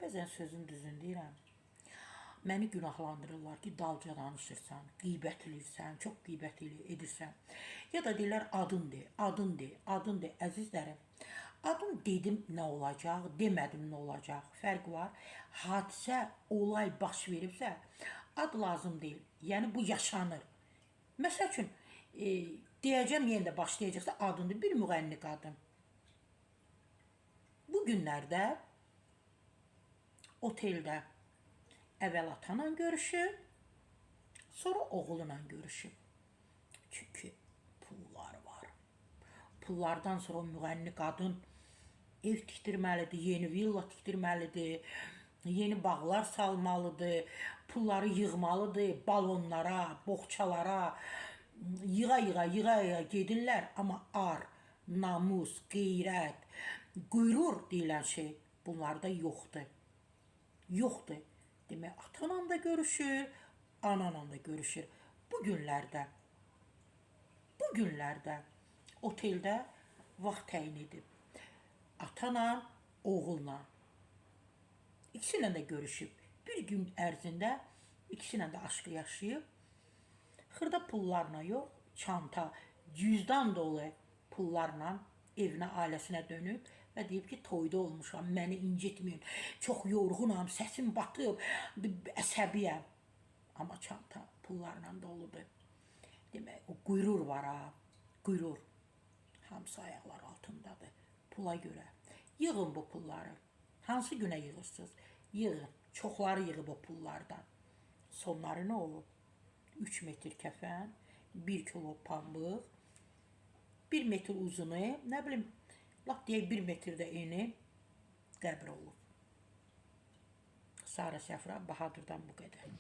Bəzən sözün düzün deyirəm. Məni günahlandırırlar ki, dalca danışırsan, qeybət edirsən, çox qeybət edirsən. Ya da deyirlər adın de, adın de, adın de. Əzizlərim, adım dedim nə olacaq, demədim nə olacaq. Fərq var. Hadisə, olay baş veribsə, ad lazım deyil. Yəni bu yaşanır. Məsəl üçün, deyəcəm yenə də başlayacaqsa adındır. Bir müğənni qadın. Bu günlərdə oteldə əvvəl atanla görüşüb, sonra oğlunla görüşüb. Çünki pullar var. Pullardan sonra o müğənni qadın ev tikdirməlidir, yeni villa tikdirməlidir, yeni bağlar salmalıdır, pulları yığmalıdır, balonlara, boğçalara, yığa gedirlər. Amma ar, namus, qeyrət, qürur deyilən şey bunlarda yoxdur. Yoxdur. Demək, atanla da görüşür, ananla da görüşür. Bu günlərdə oteldə vaxt təyin edib. Atana, oğulla. İkisiyle də görüşüb. Bir gün ərzində ikisiyle də aşkı yaşayıb. Xırda pullarla yox, çanta, cüzdan dolu pullarla evinə, ailəsinə dönüb və deyib ki, toyda olmuşam, məni incitməyin, çox yorğunam, səsim batıb, əsəbiyəm. Amma çanta pullarla doludur. Demək, o qürur var ha, qürur. Hamısı ayaqlar altındadır pula görə. Yığın bu pulları. Hansı günə yığırsınız? Yığın. Çoxları yığıb o pullardan. Sonları nə olub? 3 metr kəfən, 1 kilo pambıq, 1 metr uzunu, nə bilim, lap deyək 1 metrdə eni qəbr olub. Sarı Səfra Bahadırdan bu qədər.